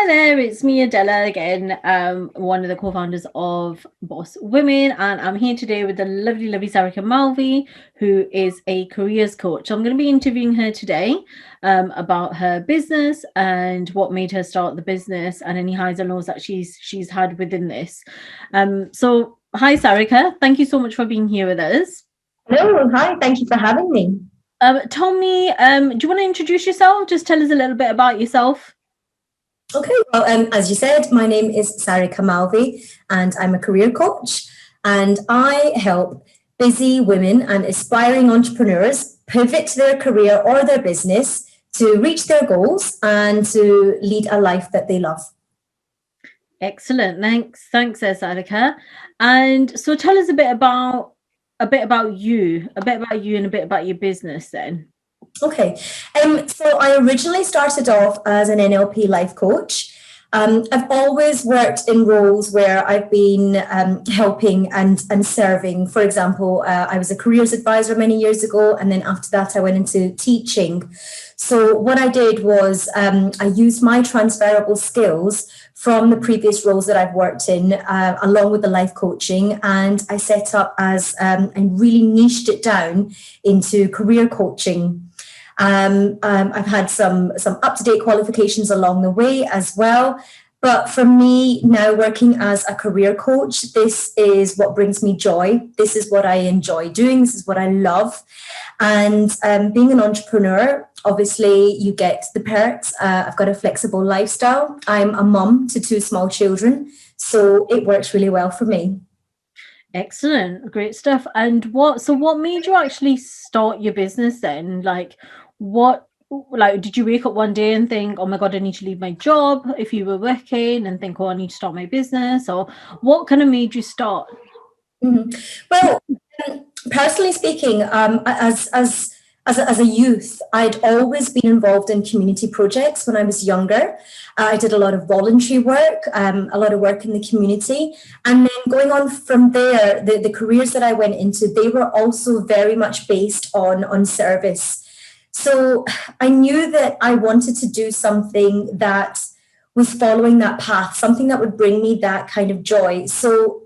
Hi there, it's me, Adela, again, one of the co-founders of Boss Women, and I'm here today with the lovely, lovely Sarika Malwi, who is a careers coach. So I'm going to be interviewing her today about her business and what made her start the business and any highs and lows that she's had within this. So hi, Sarika, thank you so much for being here with us. Hello, hi, thank you for having me. Tell me, do you want to introduce yourself? Just tell us a little bit about yourself. Okay, well, as you said, my name is Sarika Malwi, and I'm a career coach, and I help busy women and aspiring entrepreneurs pivot their career or their business to reach their goals and to lead a life that they love. Excellent. Thanks, Sarika. And so tell us a bit about you, and a bit about your business then. Okay, so I originally started off as an NLP life coach. I've always worked in roles where I've been helping and serving. For example, I was a careers advisor many years ago, and then after that, I went into teaching. So what I did was I used my transferable skills from the previous roles that I've worked in, along with the life coaching, and I set up as and really niched it down into career coaching. I've had some up-to-date qualifications along the way as well. But for me, now working as a career coach, this is what brings me joy. This is what I enjoy doing. This is what I love. And being an entrepreneur, obviously, you get the perks. I've got a flexible lifestyle. I'm a mum to 2 small children, so it works really well for me. Excellent, great stuff. And what made you actually start your business then? Did you wake up one day and think, oh my God, I need to leave my job, if you were working, and think, oh, I need to start my business? Or what kind of made you start? Well, personally speaking, as a youth, I'd always been involved in community projects when I was younger. I did a lot of voluntary work, a lot of work in the community. And then going on from there, the careers that I went into, they were also very much based on service. So I knew that I wanted to do something that was following that path, something that would bring me that kind of joy. So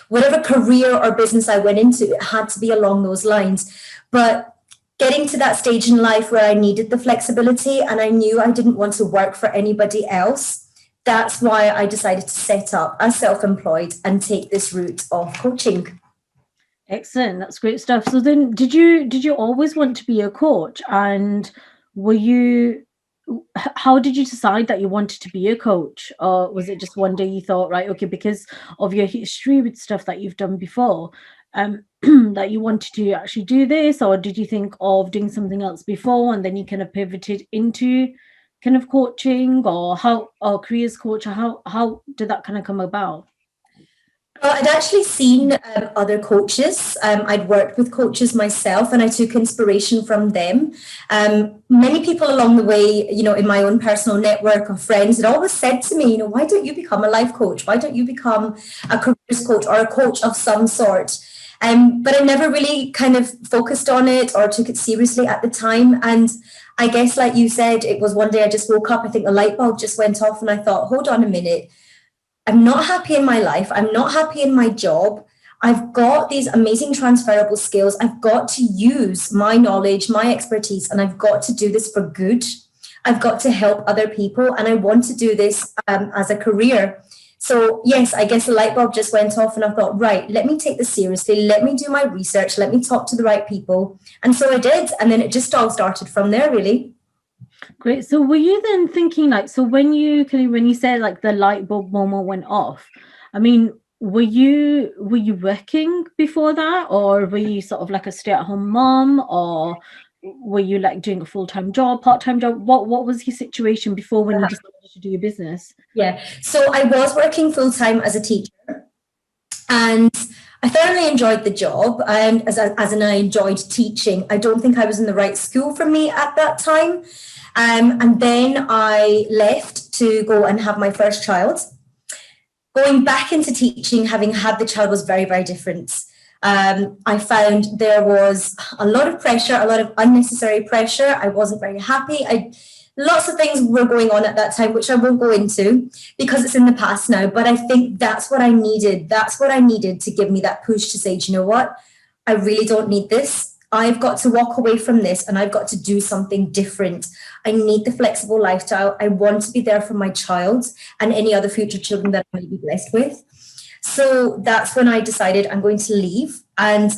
whatever career or business I went into, it had to be along those lines. But getting to that stage in life where I needed the flexibility and I knew I didn't want to work for anybody else, that's why I decided to set up as self-employed and take this route of coaching. Excellent, that's great stuff. So then did you always want to be a coach? And how did you decide that you wanted to be a coach? Or was it just one day you thought, right, okay, because of your history with stuff that you've done before, that you wanted to actually do this? Or did you think of doing something else before and then you kind of pivoted into kind of coaching, or careers coach, or how did that kind of come about? Well, I'd actually seen other coaches. I'd worked with coaches myself and I took inspiration from them. Many people along the way, in my own personal network of friends had always said to me, why don't you become a life coach? Why don't you become a careers coach or a coach of some sort? But I never really kind of focused on it or took it seriously at the time. And I guess, like you said, it was one day I just woke up, I think the light bulb just went off and I thought, hold on a minute. I'm not happy in my life. I'm not happy in my job. I've got these amazing transferable skills. I've got to use my knowledge, my expertise, and I've got to do this for good. I've got to help other people, and I want to do this as a career. So yes, I guess the light bulb just went off and I thought, right, let me take this seriously. Let me do my research. Let me talk to the right people. And so I did. And then it just all started from there, really. Great. So were you then thinking, like, so when you said like the light bulb moment went off, I mean, were you working before that, or were you sort of like a stay-at-home mom, or were you like doing a full-time job, part-time job? What was your situation before when you decided to do your business? Yeah. So I was working full-time as a teacher, and I thoroughly enjoyed the job, and as in I enjoyed teaching. I don't think I was in the right school for me at that time. And then I left to go and have my first child. Going back into teaching, having had the child, was very, very different. I found there was a lot of pressure, a lot of unnecessary pressure. I wasn't very happy. Lots of things were going on at that time, which I won't go into because it's in the past now. But I think that's what I needed. That's what I needed to give me that push to say, do you know what? I really don't need this. I've got to walk away from this and I've got to do something different. I need the flexible lifestyle. I want to be there for my child and any other future children that I may be blessed with. So that's when I decided I'm going to leave. And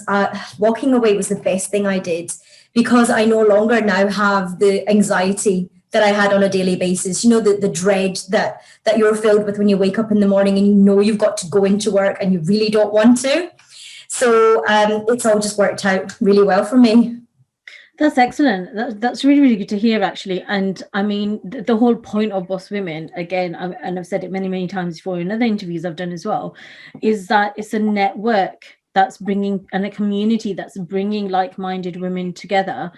walking away was the best thing I did because I no longer now have the anxiety that I had on a daily basis. You know, the dread that you're filled with when you wake up in the morning and you know you've got to go into work and you really don't want to. So it's all just worked out really well for me. That's excellent. That's really, really good to hear, actually. And I mean, the whole point of Boss Women, again, and I've said it many, many times before in other interviews I've done as well, is that it's a network that's bringing, and a community that's bringing like-minded women together,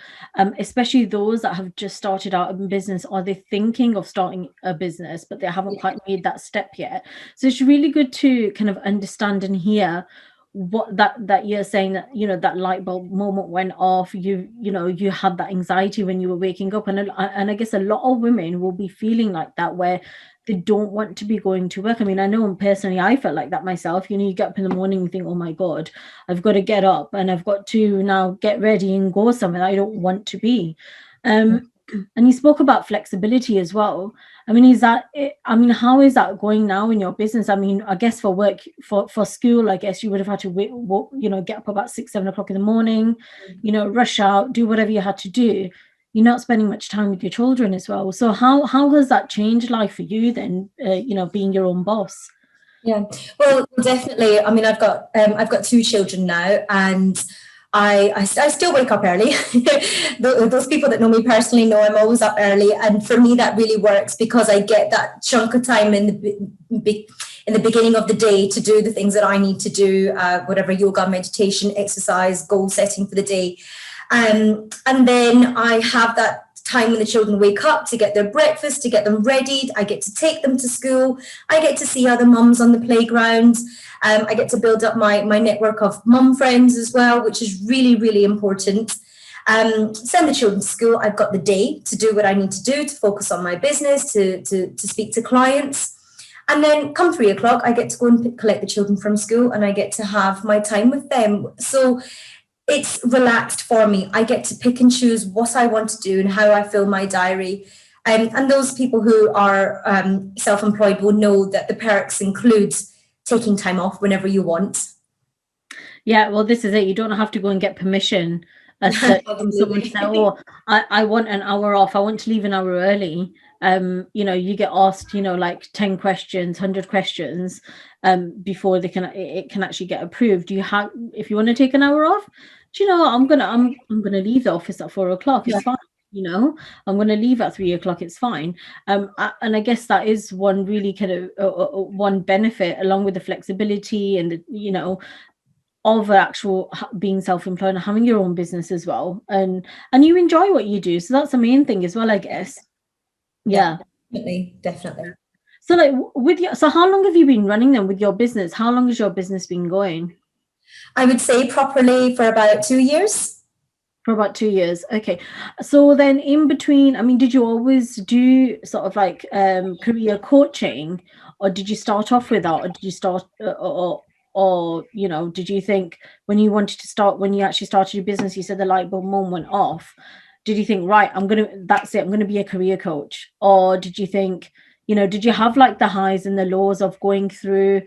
especially those that have just started out in business or they're thinking of starting a business, but they haven't quite made that step yet. So it's really good to kind of understand and hear what that you're saying, that you know that light bulb moment went off, you know you had that anxiety when you were waking up, and I guess a lot of women will be feeling like that, where they don't want to be going to work. I mean, I know personally I felt like that myself. You know, you get up in the morning and think, oh my god, I've got to get up and I've got to now get ready and go somewhere I don't want to be. And you spoke about flexibility as well. I mean, is that it? I mean, how is that going now in your business? I mean, I guess for work, for school, I guess you would have had to wait, you know, get up about 6-7 o'clock in the morning, you know, rush out, do whatever you had to do. You're not spending much time with your children as well. So how has that changed life for you then? You know, being your own boss. Yeah, well, definitely. I mean, I've got 2 children now, and I still wake up early. Those people that know me personally know I'm always up early, and for me that really works because I get that chunk of time in the beginning of the day to do the things that I need to do, whatever yoga, meditation, exercise, goal setting for the day, and then I have that time when the children wake up to get their breakfast, to get them ready. I get to take them to school. I get to see other mums on the playground. I get to build up my network of mum friends as well, which is really, really important. Send the children to school. I've got the day to do what I need to do, to focus on my business, to speak to clients. And then come 3 o'clock, I get to go and collect the children from school and I get to have my time with them. So it's relaxed for me. I get to pick and choose what I want to do and how I fill my diary. And those people who are self-employed will know that the perks include taking time off whenever you want. Yeah, well, this is it. You don't have to go and get permission as such from someone to say, oh, I want an hour off. I want to leave an hour early. You know, you get asked, you know, like 10 questions, 100 questions before it can actually get approved. If you want to take an hour off, do you know what? I'm gonna leave the office at 4 o'clock. It's fine. You know, I'm going to leave at 3 o'clock. It's fine. And I guess that is one really kind of one benefit, along with the flexibility and the, you know, of actual being self-employed and having your own business as well. And you enjoy what you do. So that's the main thing as well, I guess. Yeah. Definitely. So like so how long have you been running them with your business? How long has your business been going? I would say properly for about 2 years. For about 2 years. Okay. So then in between, I mean, did you always do sort of like career coaching, or did you start off with that, or did you start or you know, did you think when you wanted to start, when you actually started your business, you said the light bulb moment went off, did you think, right, that's it, I'm going to be a career coach? Or did you think, you know, did you have like the highs and the lows of going through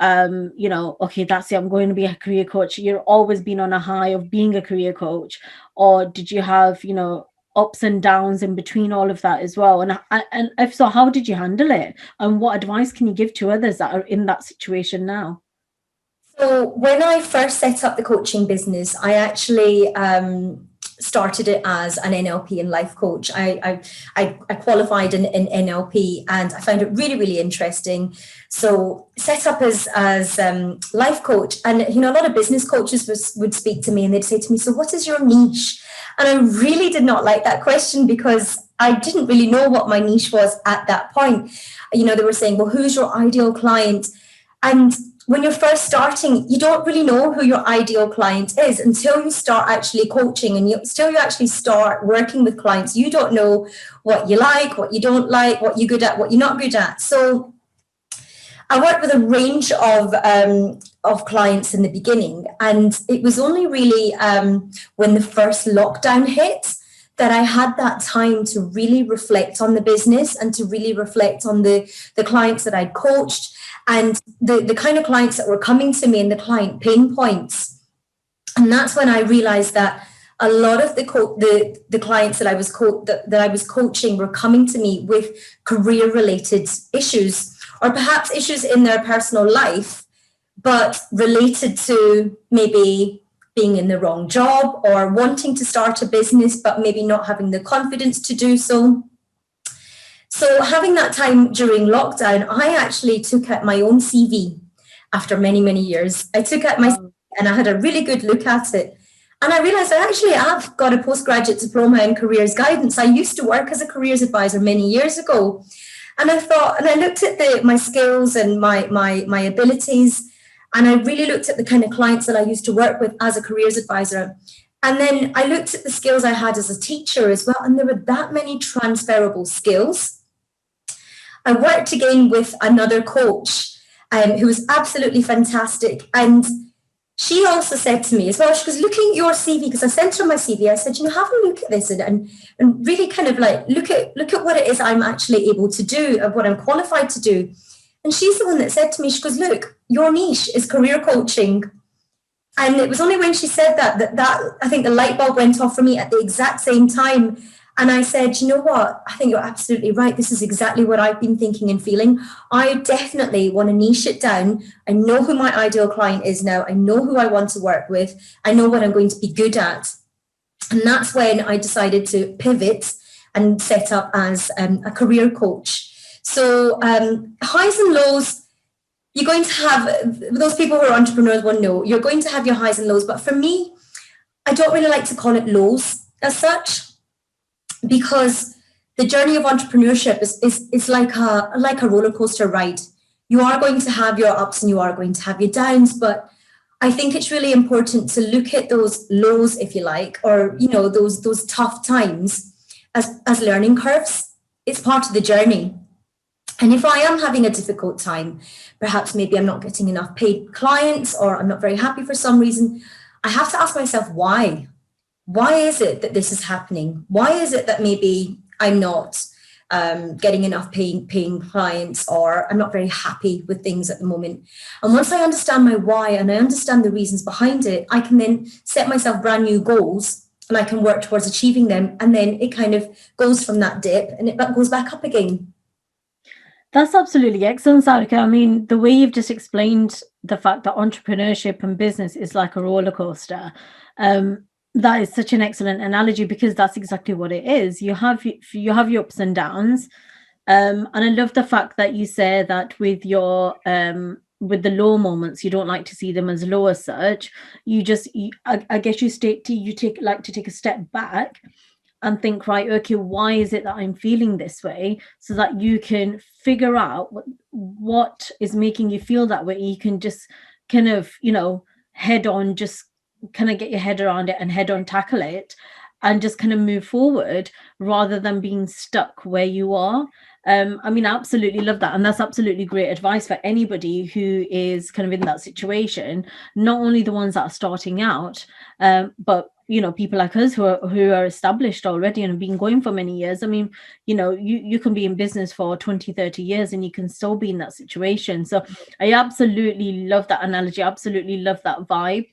you know, okay, that's it, I'm going to be a career coach? You're always been on a high of being a career coach? Or did you have, you know, ups and downs in between all of that as well? And if so, how did you handle it? And what advice can you give to others that are in that situation now? So when I first set up the coaching business, I actually started it as an NLP and life coach. I qualified in NLP and I found it really, really interesting. So set up as life coach. And, you know, a lot of business coaches would speak to me and they'd say to me, so what is your niche? And I really did not like that question because I didn't really know what my niche was at that point. You know, they were saying, well, who's your ideal client? And when you're first starting, you don't really know who your ideal client is until you start actually coaching, and until you actually start working with clients. You don't know what you like, what you don't like, what you're good at, what you're not good at. So I worked with a range of clients in the beginning, and it was only really when the first lockdown hit that I had that time to really reflect on the business and to really reflect on the clients that I'd coached and the kind of clients that were coming to me and the client pain points. And that's when I realized that a lot of the clients that I was coaching were coming to me with career related issues, or perhaps issues in their personal life, but related to maybe being in the wrong job or wanting to start a business, but maybe not having the confidence to do so. So having that time during lockdown, I actually took out my own CV after many, many years. I took out my CV and I had a really good look at it. And I realized I actually have got a postgraduate diploma in careers guidance. I used to work as a careers advisor many years ago. And I thought, and I looked at my skills and my abilities, and I really looked at the kind of clients that I used to work with as a careers advisor. And then I looked at the skills I had as a teacher as well. And there were that many transferable skills. I worked again with another coach who was absolutely fantastic. And she also said to me as well, she goes, looking at your CV, because I sent her my CV, I said, have a look at this and really kind of like look at what it is I'm actually able to do and what I'm qualified to do. And she's the one that said to me, she goes, look, your niche is career coaching. And it was only when she said that I think the light bulb went off for me at the exact same time. And I said, you know what? I think you're absolutely right. This is exactly what I've been thinking and feeling. I definitely want to niche it down. I know who my ideal client is now. I know who I want to work with. I know what I'm going to be good at. And that's when I decided to pivot and set up as a career coach. So highs and lows, you're going to have, those people who are entrepreneurs will know, you're going to have your highs and lows. But for me, I don't really like to call it lows as such, because the journey of entrepreneurship is like a roller coaster ride. You are going to have your ups and you are going to have your downs, but I think it's really important to look at those lows, if you like, or those tough times as learning curves. It's part of the journey. And if I am having a difficult time, perhaps maybe I'm not getting enough paid clients, or I'm not very happy for some reason, I have to ask myself why. Why is it that this is happening? Why is it that maybe I'm not getting enough paying clients, or I'm not very happy with things at the moment? And once I understand my why and I understand the reasons behind it, I can then set myself brand new goals and I can work towards achieving them. And then it kind of goes from that dip and it goes back up again. That's absolutely excellent, Sarika. I mean, the way you've just explained the fact that entrepreneurship and business is like a roller coaster, that is such an excellent analogy, because that's exactly what it is. You have your ups and downs, and I love the fact that you say that with your with the low moments, you don't like to see them as low as such. I guess you take a step back and think, right, okay, why is it that I'm feeling this way, so that you can figure out what is making you feel that way. You can just kind of, head on, just kind of get your head around it and head on tackle it and just kind of move forward rather than being stuck where you are. I mean, I absolutely love that. And that's absolutely great advice for anybody who is kind of in that situation, not only the ones that are starting out, but people like us who are established already and have been going for many years. I mean, you can be in business for 20, 30 years and you can still be in that situation. So I absolutely love that analogy. I absolutely love that vibe.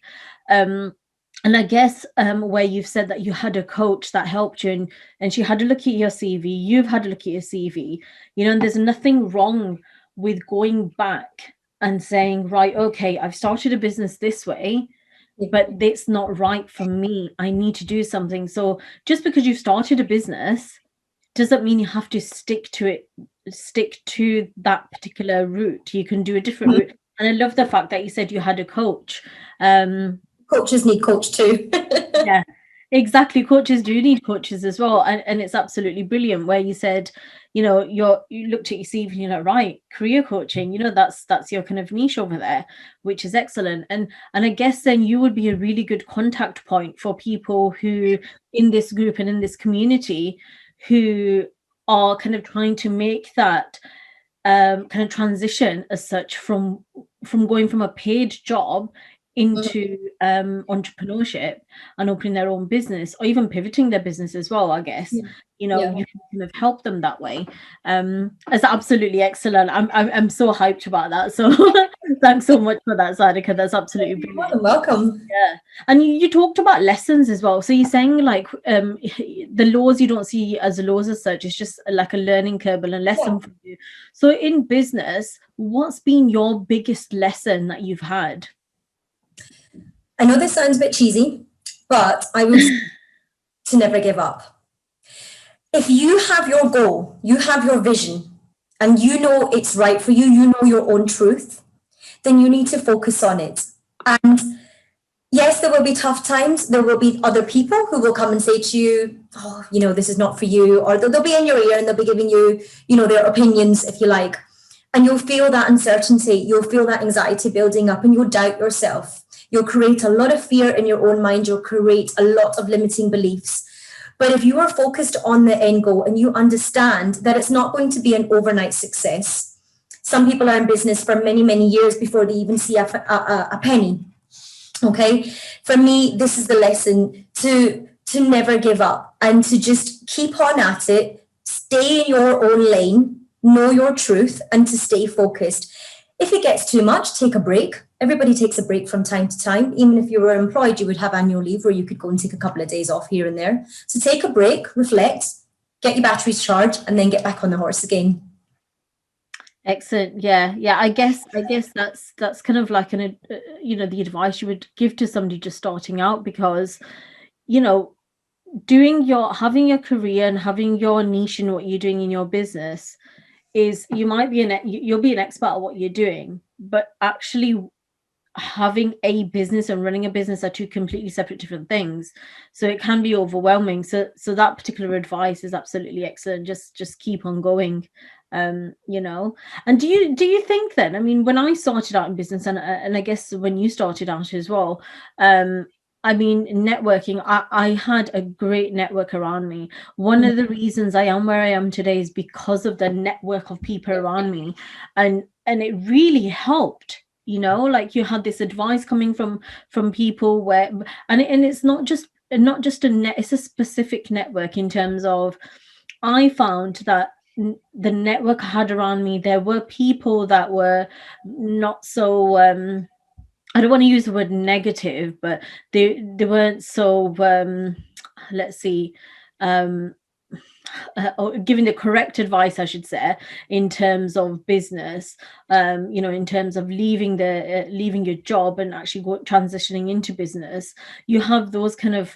And I guess where you've said that you had a coach that helped you, and she had a look at your CV, you've had a look at your CV, and there's nothing wrong with going back and saying, right, okay, I've started a business this way, but it's not right for me. I need to do something. So just because you've started a business doesn't mean you have to stick to that particular route. You can do a different route. And I love the fact that you said you had a coach. Coaches need coach too. Yeah, exactly. Coaches do need coaches as well. And it's absolutely brilliant where you said, you looked at your CV and you're like, right, career coaching, that's your kind of niche over there, which is excellent. And I guess then you would be a really good contact point for people who in this group and in this community who are kind of trying to make that kind of transition as such from going from a paid job into entrepreneurship and opening their own business, or even pivoting their business as well, I guess. Yeah. You can kind of help them that way. It's absolutely excellent. I'm so hyped about that. So thanks so much for that, Sarika. That's absolutely brilliant. Welcome. Yeah. And you talked about lessons as well. So you're saying like the laws you don't see as laws as such, it's just like a learning curve and a lesson for you. So in business, what's been your biggest lesson that you've had? I know this sounds a bit cheesy, but I would to never give up. If you have your goal, you have your vision, and you know it's right for you, you know your own truth, then you need to focus on it. And yes, there will be tough times. There will be other people who will come and say to you, oh, this is not for you, or they'll be in your ear and they'll be giving you, their opinions, if you like. And you'll feel that uncertainty, you'll feel that anxiety building up, and you'll doubt yourself. You'll create a lot of fear in your own mind. You'll create a lot of limiting beliefs. But if you are focused on the end goal and you understand that it's not going to be an overnight success, some people are in business for many, many years before they even see a penny. Okay. For me, this is the lesson to never give up and to just keep on at it, stay in your own lane, know your truth, and to stay focused. If it gets too much, take a break. Everybody takes a break from time to time. Even if you were employed, you would have annual leave where you could go and take a couple of days off here and there. So take a break, reflect, get your batteries charged, and then get back on the horse again. Excellent. Yeah. I guess that's kind of like the advice you would give to somebody just starting out, because having your career and having your niche in what you're doing in your business is, you'll be an expert at what you're doing, but actually having a business and running a business are two completely separate different things, so it can be overwhelming. So that particular advice is absolutely excellent. Just keep on going. And do you think then, I mean, when I started out in business, and I guess when you started out as well, I mean, networking, I had a great network around me. One of the reasons I am where I am today is because of the network of people around me, and it really helped. Like you had this advice coming from people where, and it's not just it's a specific network in terms of, I found that the network I had around me, there were people that were not so I don't want to use the word negative, but they weren't so let's see, giving the correct advice, I should say, in terms of business, in terms of leaving your job and actually transitioning into business. You have those kind of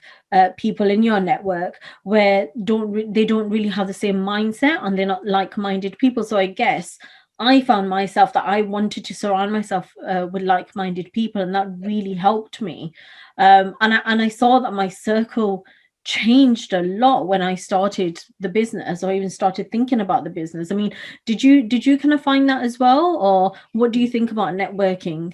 people in your network where they don't really have the same mindset, and they're not like-minded people. So I guess I found myself that I wanted to surround myself with like-minded people, and that really helped me. And I saw that my circle changed a lot when I started the business, or even started thinking about the business. I mean, did you kind of find that as well, or what do you think about networking?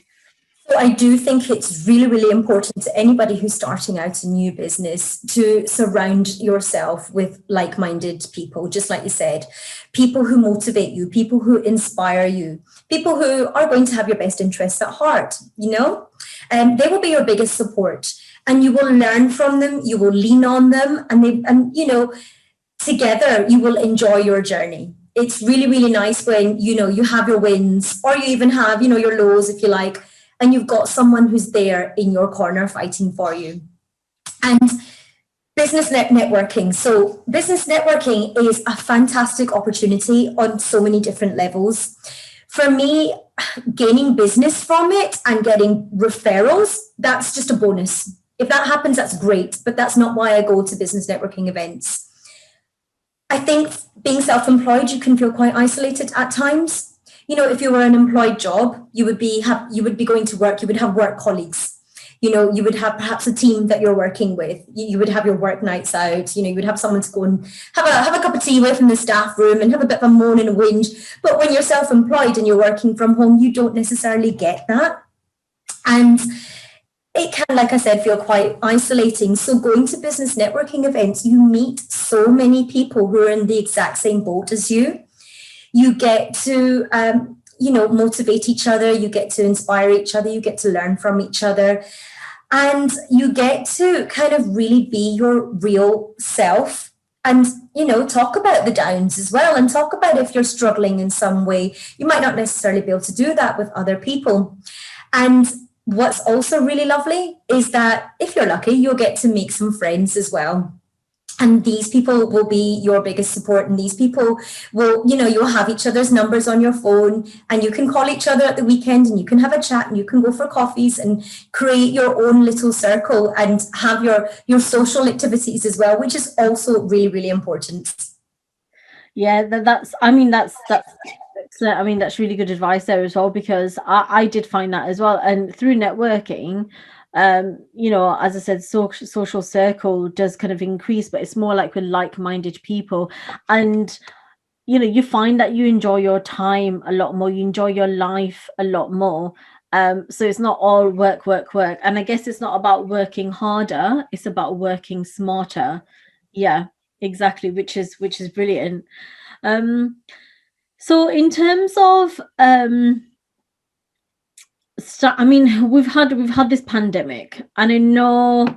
So I do think it's really, really important to anybody who's starting out a new business to surround yourself with like-minded people, just like you said, people who motivate you, people who inspire you, people who are going to have your best interests at heart, and they will be your biggest support. And you will learn from them, you will lean on them, and together you will enjoy your journey. It's really, really nice when, you have your wins, or you even have, your lows, if you like, and you've got someone who's there in your corner fighting for you. And business networking. So business networking is a fantastic opportunity on so many different levels. For me, gaining business from it and getting referrals, that's just a bonus. If that happens, that's great, but that's not why I go to business networking events. I think being self-employed, you can feel quite isolated at times. If you were an employed job, you would be going to work, you would have work colleagues. You would have perhaps a team that you're working with. You would have your work nights out. You would have someone to go and have a cup of tea with in the staff room and have a bit of a moan and a whinge. But when you're self-employed and you're working from home, you don't necessarily get that. And it can, like I said, feel quite isolating. So going to business networking events, you meet so many people who are in the exact same boat as you. You get to, motivate each other. You get to inspire each other. You get to learn from each other. And you get to kind of really be your real self and, talk about the downs as well, and talk about if you're struggling in some way. You might not necessarily be able to do that with other people. And what's also really lovely is that if you're lucky, you'll get to make some friends as well. And these people will be your biggest support. And these people will, you'll have each other's numbers on your phone, and you can call each other at the weekend, and you can have a chat, and you can go for coffees and create your own little circle and have your social activities as well, which is also really, really important. Yeah, that's really good advice there as well, because I did find that as well. And through networking, as I said, social circle does kind of increase, but it's more like with like-minded people. And you find that you enjoy your time a lot more, you enjoy your life a lot more. So it's not all work. And I guess it's not about working harder, it's about working smarter. Yeah, exactly, which is brilliant. So in terms of we've had this pandemic, and I know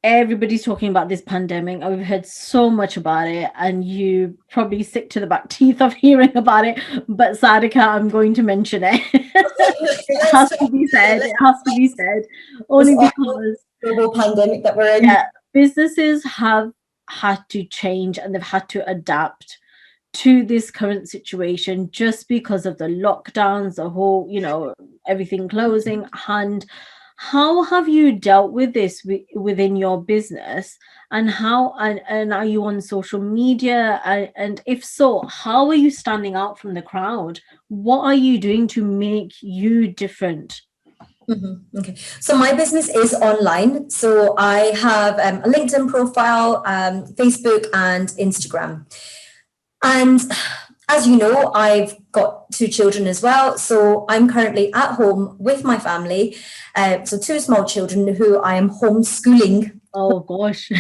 everybody's talking about this pandemic, and we've heard so much about it, and you probably sick to the back teeth of hearing about it. But Sarika, I'm going to mention it. It has to be said. It has to be said, only because global pandemic that we're in. Yeah, businesses have had to change, and they've had to adapt to this current situation just because of the lockdowns, the whole, everything closing. And how have you dealt with this within your business, and how and are you on social media, and if so, how are you standing out from the crowd? What are you doing to make you different? Mm-hmm. Okay, so my business is online. So I have a LinkedIn profile, Facebook, and Instagram. And as you know, I've got 2 children as well. So I'm currently at home with my family. So 2 small children who I am homeschooling. Oh, gosh.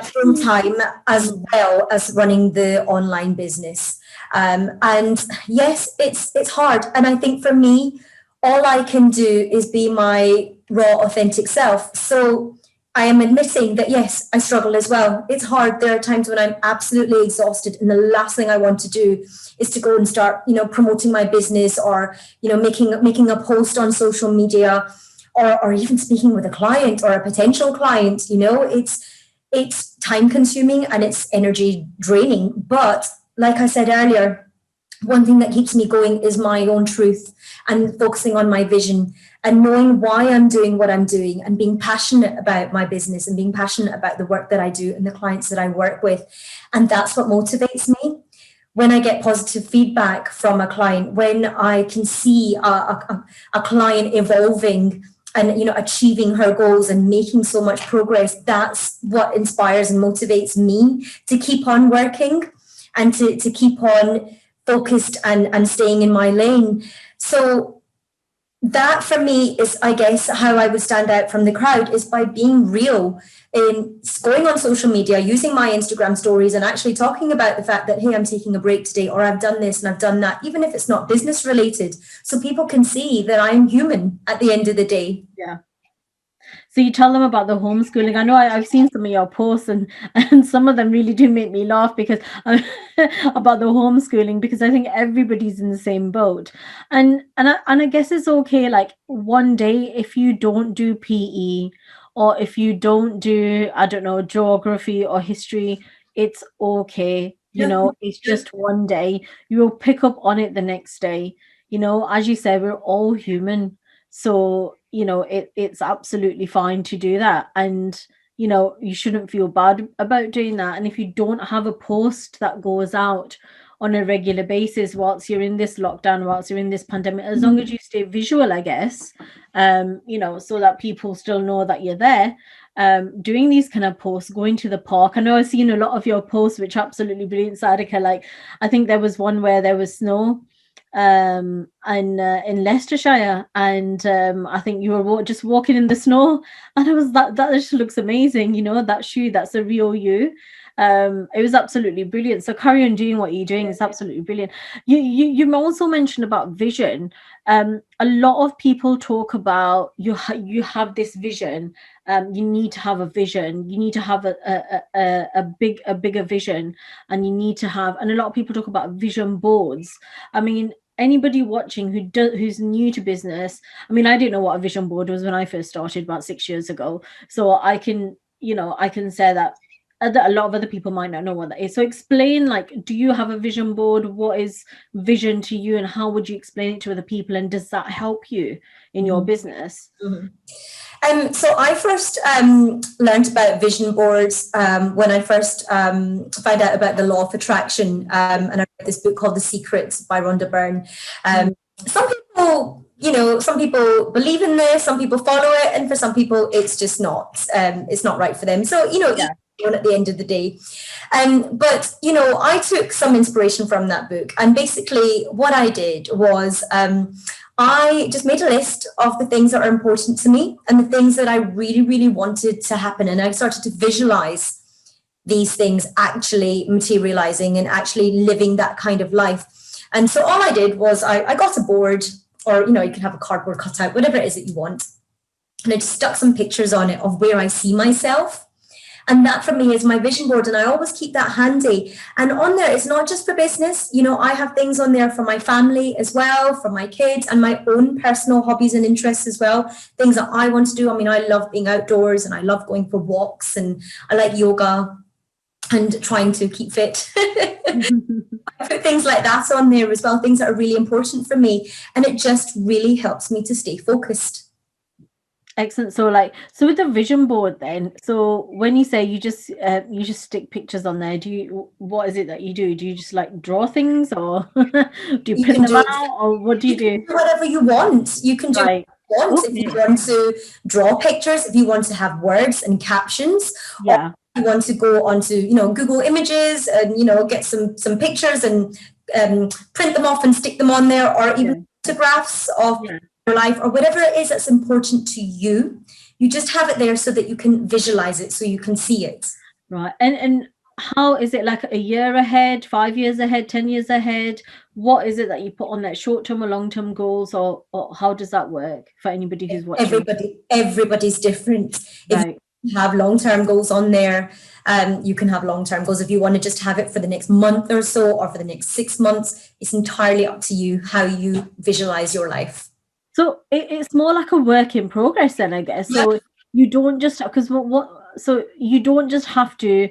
Full time, as well as running the online business. And yes, it's hard. And I think for me, all I can do is be my raw, authentic self. So I am admitting that, yes, I struggle as well. It's hard. There are times when I'm absolutely exhausted, and the last thing I want to do is to go and start, promoting my business, or, making a post on social media, or even speaking with a client or a potential client. It's time consuming and it's energy draining. But like I said earlier, one thing that keeps me going is my own truth, and focusing on my vision, and knowing why I'm doing what I'm doing, and being passionate about my business, and being passionate about the work that I do and the clients that I work with. And that's what motivates me. When I get positive feedback from a client, when I can see a client evolving and achieving her goals and making so much progress, that's what inspires and motivates me to keep on working, and to keep on focused and staying in my lane. So that for me is, I guess, how I would stand out from the crowd, is by being real, in going on social media, using my Instagram stories, and actually talking about the fact that, hey, I'm taking a break today, or I've done this and I've done that, even if it's not business related, so people can see that I'm human at the end of the day. Yeah. So you tell them about the homeschooling. I know I've seen some of your posts, and some of them really do make me laugh, because about the homeschooling, because I think everybody's in the same boat. And I guess it's okay, like, one day if you don't do PE, or if you don't do, I don't know, geography or history, it's okay. It's just one day. You will pick up on it the next day. As you said, we're all human. So, it's absolutely fine to do that. And, you shouldn't feel bad about doing that. And if you don't have a post that goes out, on a regular basis whilst you're in this lockdown, whilst you're in this pandemic, as long as you stay visual, I guess, so that people still know that you're there. Doing these kind of posts, going to the park. I know I've seen a lot of your posts, which are absolutely brilliant, Sarika. Like, I think there was one where there was snow and in Leicestershire, and I think you were just walking in the snow, and it was that just looks amazing, that shoe, that's a real you. It was absolutely brilliant. So carry on doing what you're doing. It's absolutely brilliant. You also mentioned about vision. A lot of people talk about you have this vision. You need to have a vision. You need to have a bigger vision, and you need to have. And a lot of people talk about vision boards. I mean, anybody watching who's new to business, I mean, I didn't know what a vision board was when I first started about 6 years ago. So I can say that a lot of other people might not know what that is. So explain, like, do you have a vision board? What is vision to you, and how would you explain it to other people? And does that help you in your business? So I first learned about vision boards when I first found out about the law of attraction, and I read this book called The Secret by Rhonda Byrne. Some people believe in this, some people follow it, and for some people it's just not right for them. So at the end of the day, but I took some inspiration from that book, and basically what I did was I just made a list of the things that are important to me and the things that I really, really wanted to happen. And I started to visualize these things actually materializing and actually living that kind of life. And so all I did was I got a board, or, you can have a cardboard cutout, whatever it is that you want. And I just stuck some pictures on it of where I see myself. And that for me is my vision board. And I always keep that handy. And on there, it's not just for business. I have things on there for my family as well, for my kids, and my own personal hobbies and interests as well. Things that I want to do. I mean, I love being outdoors, and I love going for walks, and I like yoga and trying to keep fit. I put things like that on there as well, things that are really important for me. And it just really helps me to stay focused. Excellent. So with the vision board then, so when you say you just stick pictures on there, what is it that you do? Do you just like draw things, or do you print them out, or what do you do? Whatever you want. You can do what you want. Okay. If you want to draw pictures, if you want to have words and captions, or if you want to go onto Google Images and get some pictures and print them off and stick them on there, or even photographs of your life, or whatever it is that's important to you. You just have it there so that you can visualize it, so you can see it. Right. And how is it, like a year ahead, 5 years ahead, 10 years ahead? What is it that you put on that, short-term or long-term goals, or how does that work for anybody who's watching? Everybody's different. Right. If you have long-term goals on there, you can have long-term goals. If you want to just have it for the next month or so, or for the next 6 months, it's entirely up to you how you visualize your life. So it's more like a work in progress then, I guess. So you don't just, because so you don't just have to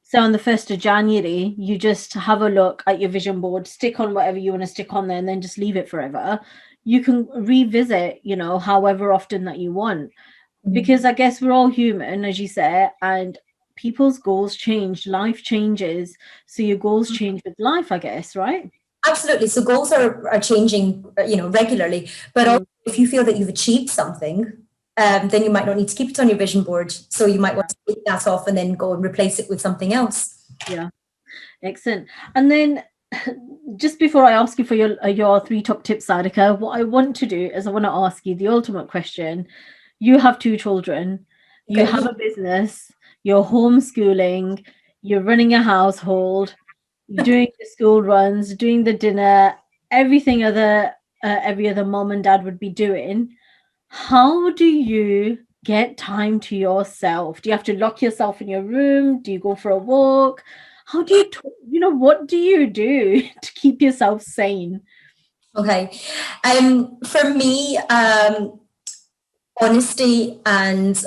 say on the 1st of January, you just have a look at your vision board, stick on whatever you want to stick on there, and then just leave it forever. You can revisit, however often that you want, because I guess we're all human, as you say, and people's goals change, life changes. So your goals change with life, I guess, right? Absolutely. So goals are changing, regularly. But also, if you feel that you've achieved something, then you might not need to keep it on your vision board. So you might want to take that off and then go and replace it with something else. Yeah. Excellent. And then just before I ask you for your 3 top tips, Sarika, what I want to do is I want to ask you the ultimate question. You have 2 children, you have a business, you're homeschooling, you're running a household, doing the school runs, doing the dinner, everything every other mom and dad would be doing. How do you get time to yourself? Do you have to lock yourself in your room? Do you go for a walk? How do you what do you do to keep yourself sane? Okay. For me, honesty and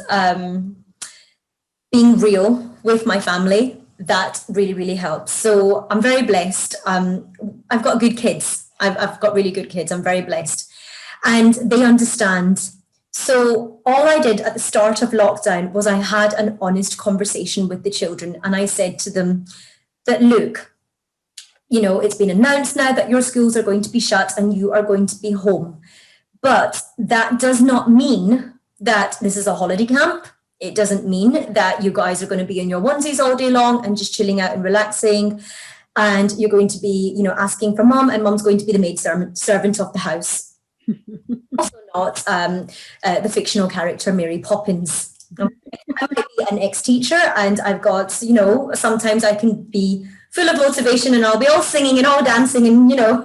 being real with my family, that really, really helps. So I'm very blessed. I've got good kids. I've got really good kids. I'm very blessed. And they understand. So all I did at the start of lockdown was I had an honest conversation with the children. And I said to them that, look, it's been announced now that your schools are going to be shut and you are going to be home. But that does not mean that this is a holiday camp. It doesn't mean that you guys are going to be in your onesies all day long and just chilling out and relaxing. And you're going to be, asking for mum, and mum's going to be the maid servant of the house. Also not the fictional character Mary Poppins. I might be an ex-teacher, and I've got, sometimes I can be full of motivation and I'll be all singing and all dancing and, it'll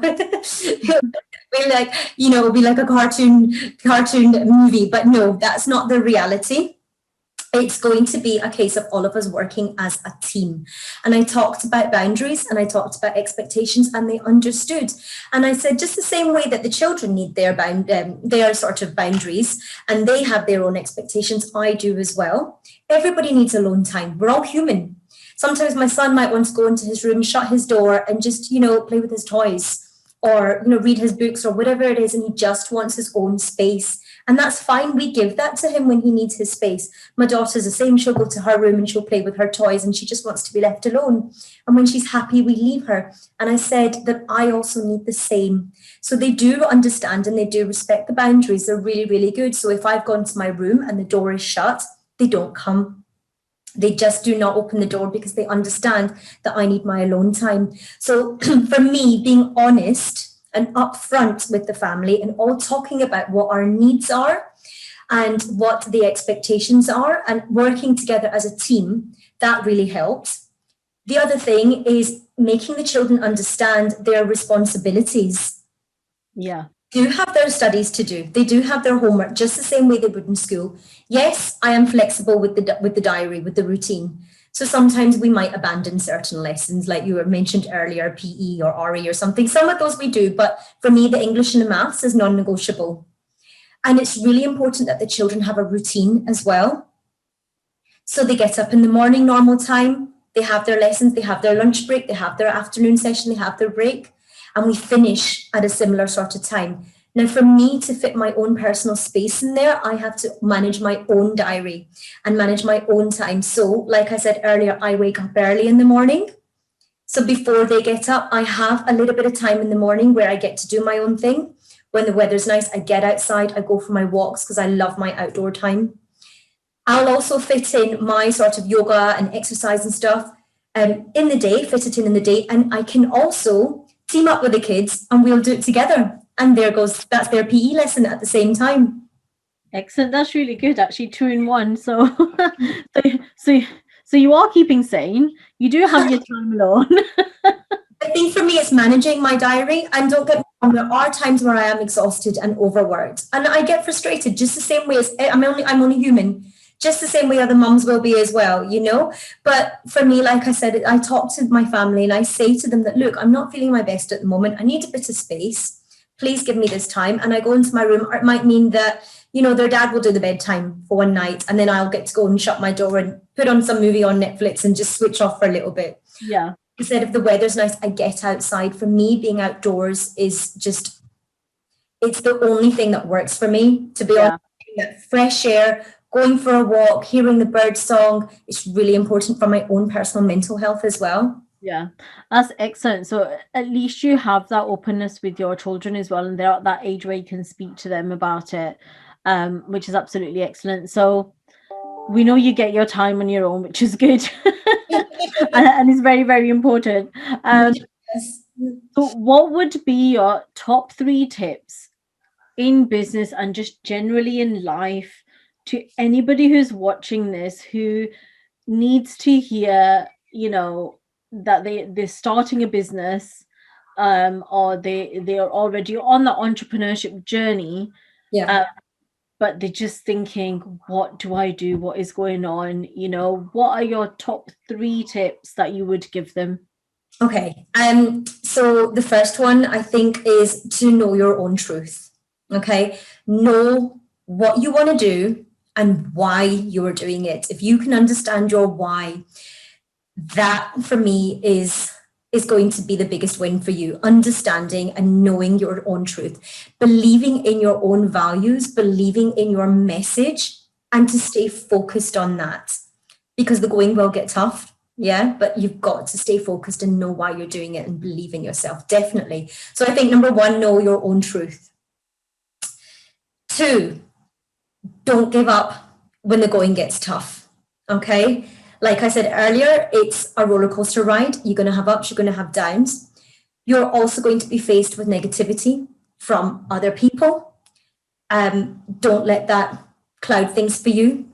be like a cartoon movie. But no, that's not the reality. It's going to be a case of all of us working as a team. And I talked about boundaries and I talked about expectations, and they understood. And I said, just the same way that the children need their sort of boundaries and they have their own expectations, I do as well. Everybody needs alone time. We're all human. Sometimes my son might want to go into his room, shut his door and just, play with his toys or, read his books or whatever it is. And he just wants his own space. And that's fine. We give that to him when he needs his space. My daughter's the same. She'll go to her room and she'll play with her toys and she just wants to be left alone. And when she's happy, we leave her. And I said that I also need the same. So they do understand and they do respect the boundaries. They're really, really good. So if I've gone to my room and the door is shut, they don't come. They just do not open the door because they understand that I need my alone time. So for me, being honest and upfront with the family and all talking about what our needs are and what the expectations are and working together as a team, that really helps. The other thing is making the children understand their responsibilities. Yeah. They do have their studies to do. They do have their homework just the same way they would in school. Yes, I am flexible with the diary, with the routine. So sometimes we might abandon certain lessons, like you mentioned earlier, PE or RE or something. Some of those we do, but for me, the English and the maths is non-negotiable. And it's really important that the children have a routine as well. So they get up in the morning, normal time, they have their lessons, they have their lunch break, they have their afternoon session, they have their break, and we finish at a similar sort of time. Now, for me to fit my own personal space in there, I have to manage my own diary and manage my own time. So, like I said earlier, I wake up early in the morning. So before they get up, I have a little bit of time in the morning where I get to do my own thing. When the weather's nice, I get outside, I go for my walks because I love my outdoor time. I'll also fit in my sort of yoga and exercise and stuff in the day, fit it in the day. And I can also team up with the kids and we'll do it together. And that's their PE lesson at the same time. Excellent. That's really good, actually, 2 in 1. So, so you are keeping sane. You do have your time alone. I think for me, it's managing my diary. And don't get me wrong, there are times where I am exhausted and overworked, and I get frustrated. Just the same way as I'm only human. Just the same way other mums will be as well, But for me, like I said, I talk to my family and I say to them that, look, I'm not feeling my best at the moment. I need a bit of space. Please give me this time. And I go into my room. Or it might mean that, their dad will do the bedtime for one night and then I'll get to go and shut my door and put on some movie on Netflix and just switch off for a little bit. Yeah. Instead, if the weather's nice, I get outside. For me, being outdoors is just, it's the only thing that works for me, to be honest. That fresh air, going for a walk, hearing the bird song, it's really important for my own personal mental health as well. Yeah, that's excellent. So at least you have that openness with your children as well, and they're at that age where you can speak to them about it, which is absolutely excellent. So we know you get your time on your own, which is good. And it's very, very important. So what would be your top 3 tips in business and just generally in life to anybody who's watching this who needs to hear, that they're starting a business, or they are already on the entrepreneurship journey, but they're just thinking, what do I do? What is going on? What are your top 3 tips that you would give them? Okay. So the first one, I think, is to know your own truth. Okay. Know what you want to do and why you are doing it. If you can understand your why, that for me is going to be the biggest win for you. Understanding and knowing your own truth, believing in your own values, believing in your message, and to stay focused on that, because the going will get tough. Yeah, but you've got to stay focused and know why you're doing it and believe in yourself, definitely. So I think number one, know your own truth. Two, don't give up when the going gets tough. Okay. Like I said earlier, it's a roller coaster ride. You're going to have ups, you're going to have downs. You're also going to be faced with negativity from other people. Don't let that cloud things for you.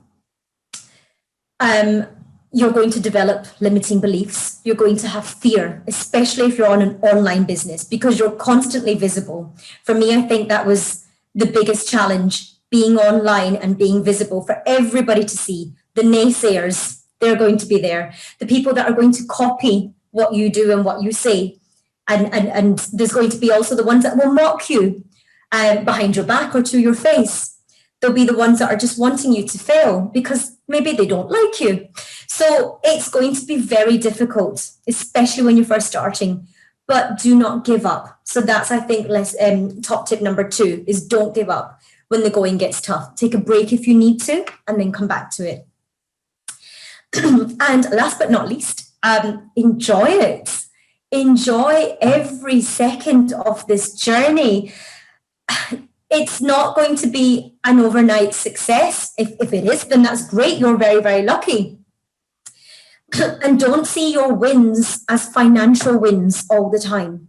You're going to develop limiting beliefs. You're going to have fear, especially if you're on an online business, because you're constantly visible. For me, I think that was the biggest challenge, being online and being visible for everybody to see. The naysayers, they're going to be there. The people that are going to copy what you do and what you say. And there's going to be also the ones that will mock you behind your back or to your face. There'll be the ones that are just wanting you to fail because maybe they don't like you. So it's going to be very difficult, especially when you're first starting, but do not give up. So that's, I think, top tip number 2 is don't give up when the going gets tough. Take a break if you need to, and then come back to it. And last but not least, enjoy it. Enjoy every second of this journey. It's not going to be an overnight success. If it is, then that's great. You're very, very lucky. And don't see your wins as financial wins all the time,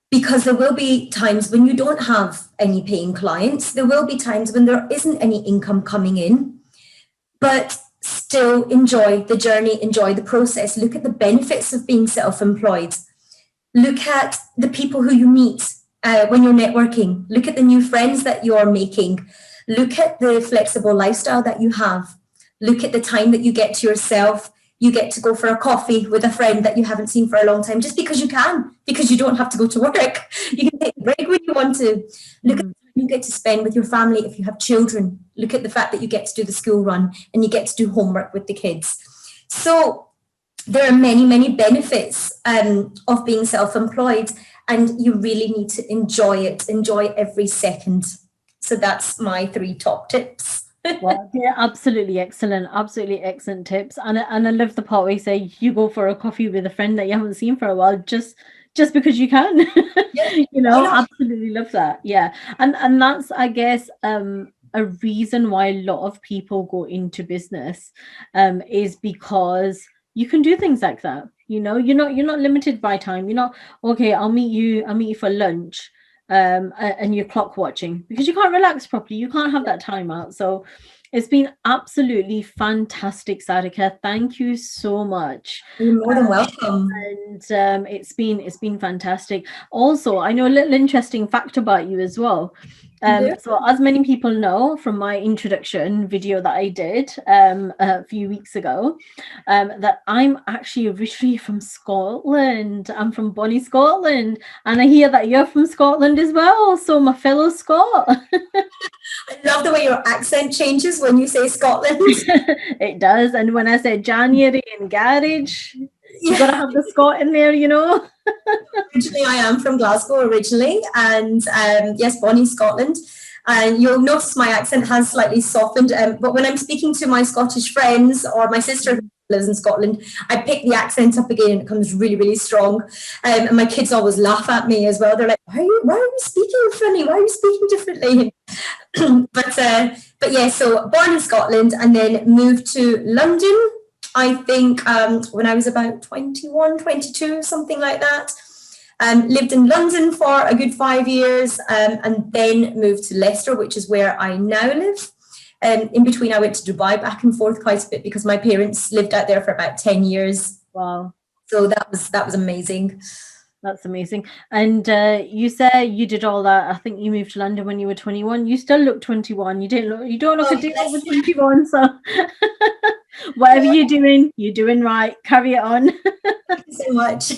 because there will be times when you don't have any paying clients. There will be times when there isn't any income coming in, but still enjoy the journey, enjoy the process. Look at the benefits of being self-employed. Look at the people who you meet when you're networking. Look at the new friends that you're making. Look at the flexible lifestyle that you have. Look at the time that you get to yourself. You get to go for a coffee with a friend that you haven't seen for a long time, just because you can, because you don't have to go to work. You can take a break when you want to. Look at the time you get to spend with your family if you have children. Look at the fact that you get to do the school run and you get to do homework with the kids. So there are many, many benefits of being self-employed, and you really need to enjoy it. Enjoy every second. So that's my 3 top tips. Well, they're absolutely excellent tips. And I love the part where you say you go for a coffee with a friend that you haven't seen for a while, just because you can. Yeah, absolutely love that. Yeah. And that's, I guess, a reason why a lot of people go into business is because you can do things like that. You're not limited by time. You're not, okay, I'll meet you for lunch. And you're clock watching because you can't relax properly. You can't have that time out. So it's been absolutely fantastic, Sarika. Thank you so much. You're more than welcome. And it's been fantastic. Also, I know a little interesting fact about you as well. So as many people know from my introduction video that I did a few weeks ago, that I'm actually originally from Scotland. I'm from Bonnie, Scotland, and I hear that you're from Scotland as well. So my fellow Scot. I love the way your accent changes when you say Scotland. It does. And when I say January and garage, you got to have the Scot in there, Originally, I am from Glasgow originally, and yes, Bonnie, Scotland. And you'll notice my accent has slightly softened. But when I'm speaking to my Scottish friends or my sister who lives in Scotland, I pick the accent up again and it comes really, really strong. And my kids always laugh at me as well. They're like, why are you speaking funny? Why are you speaking differently? But yeah, so born in Scotland and then moved to London, I think when I was about 21, 22, something like that. Lived in London for a good 5 years and then moved to Leicester, which is where I now live. In between, I went to Dubai back and forth quite a bit because my parents lived out there for about 10 years. Wow. So that was amazing. That's amazing. And you said you did all that. I think you moved to London when you were 21. You still look 21. You don't look a day over 21. So whatever you're doing right. Carry it on. Thank you so much.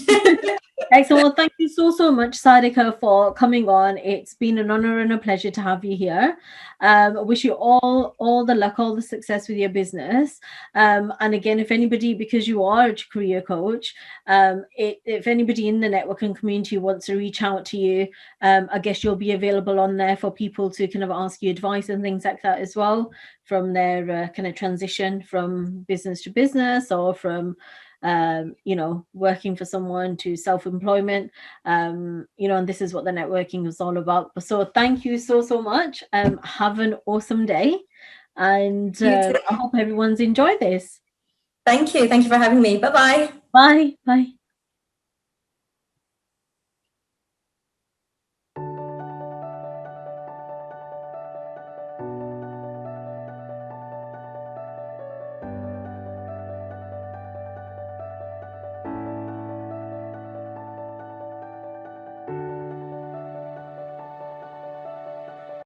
Excellent. Well, thank you so much, Sarika, for coming on. It's been an honor and a pleasure to have you here. I wish you all the luck, all the success with your business. And again, if anybody, because you are a career coach, if anybody in the networking community wants to reach out to you, I guess you'll be available on there for people to kind of ask you advice and things like that as well, from their kind of transition from business to business or from working for someone to self-employment, and this is what the networking is all about. So thank you so much. Have an awesome day, and I hope everyone's enjoyed this. Thank you for having me. Bye-bye. Bye.